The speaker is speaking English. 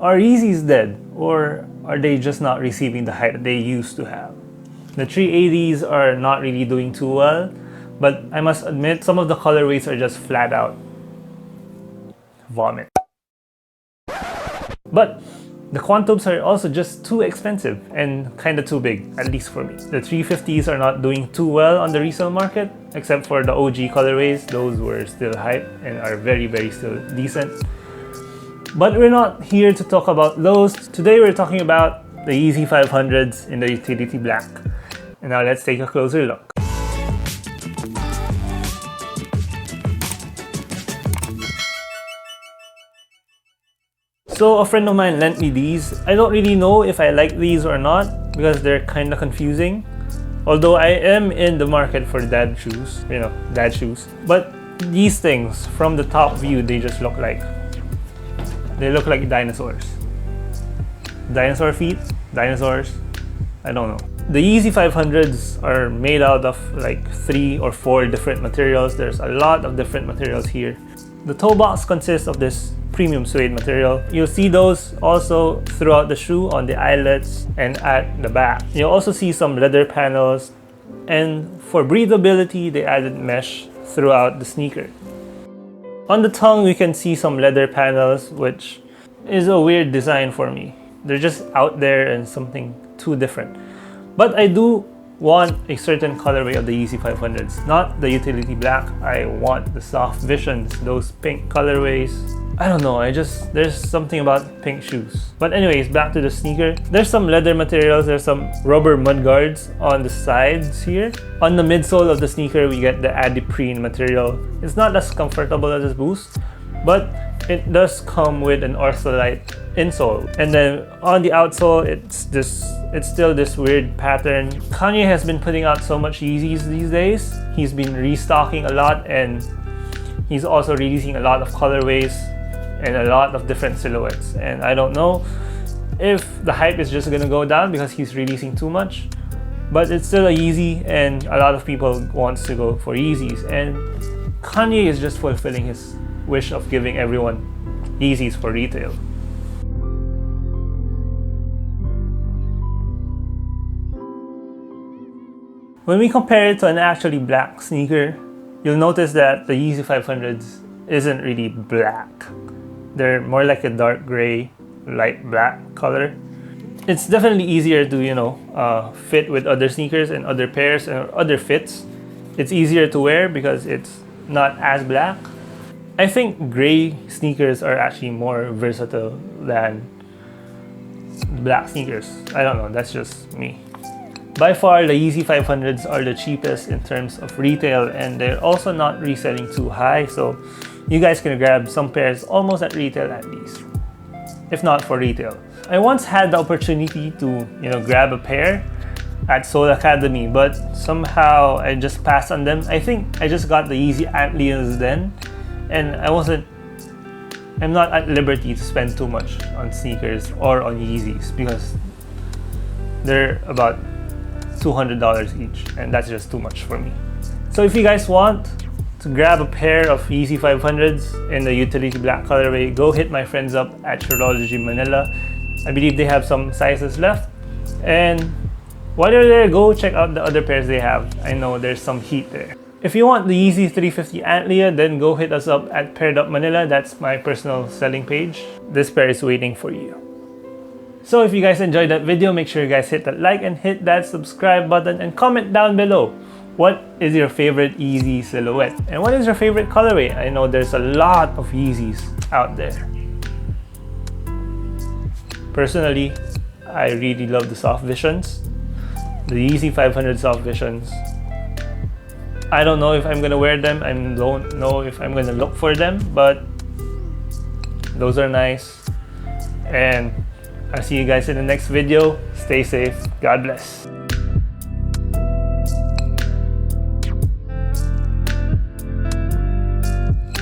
Are Yeezys dead, or are they just not receiving the hype that they used to have? The 380s are not really doing too well, but I must admit some of the colorways are just flat out vomit. But the Quantums are also just too expensive and kinda too big, at least for me. The 350s are not doing too well on the resale market, except for the OG colorways. Those were still hype and are very still decent. But we're not here to talk about those. Today we're talking about the Yeezy 500s in the utility black. And now let's take a closer look. So a friend of mine lent me these. I don't really know if I like these or not because they're kind of confusing. Although I am in the market for dad shoes, dad shoes. But these things, from the top view, they just look like dinosaurs. Dinosaur feet? Dinosaurs? I don't know. The Yeezy 500s are made out of like 3 or 4 different materials. There's a lot of different materials here. The toe box consists of this premium suede material. You'll see those also throughout the shoe on the eyelets and at the back. You'll also see some leather panels, and for breathability, they added mesh throughout the sneaker. On the tongue, we can see some leather panels, which is a weird design for me. They're just out there and something too different. But I do want a certain colorway of the Yeezy 500s, not the utility black. I want the soft visions, those pink colorways. I don't know, there's something about pink shoes. But anyways, back to the sneaker. There's some leather materials, there's some rubber mudguards on the sides here. On the midsole of the sneaker, we get the adiprene material. It's not as comfortable as this Boost, but it does come with an ortholite insole. And then on the outsole, it's still this weird pattern. Kanye has been putting out so much Yeezys these days. He's been restocking a lot, and he's also releasing a lot of colorways and a lot of different silhouettes. And I don't know if the hype is just gonna go down because he's releasing too much, but it's still a Yeezy and a lot of people wants to go for Yeezys, and Kanye is just fulfilling his wish of giving everyone Yeezys for retail. When we compare it to an actually black sneaker, you'll notice that the Yeezy 500s isn't really black. They're more like a dark gray, light black color. It's definitely easier to, fit with other sneakers and other pairs and other fits. It's easier to wear because it's not as black. I think gray sneakers are actually more versatile than black sneakers. I don't know, that's just me. By far, the Yeezy 500s are the cheapest in terms of retail, and they're also not reselling too high, so you guys can grab some pairs almost at retail at least, if not for retail. I once had the opportunity to, grab a pair at Soul Academy, but somehow I just passed on them. I think I just got the Yeezy Antlias then, and I'm not at liberty to spend too much on sneakers or on Yeezys because they're about $200 each, and that's just too much for me. So if you guys want to grab a pair of Yeezy 500s in the utility black colorway, go hit my friends up at Shirology Manila. I believe they have some sizes left, and while you're there, go check out the other pairs they have. I know there's some heat there. If you want the Yeezy 350 Antlia, then go hit us up at Paired Up Manila. That's my personal selling page. This pair is waiting for you. So if you guys enjoyed that video, make sure you guys hit that like and hit that subscribe button, and comment down below what is your favorite Yeezy silhouette and what is your favorite colorway. I know there's a lot of Yeezys out there. Personally, I really love the soft visions, the Yeezy 500 soft visions. I don't know if I'm gonna wear them, I don't know if I'm gonna look for them, but those are nice. And I'll see you guys in the next video. Stay safe. God bless.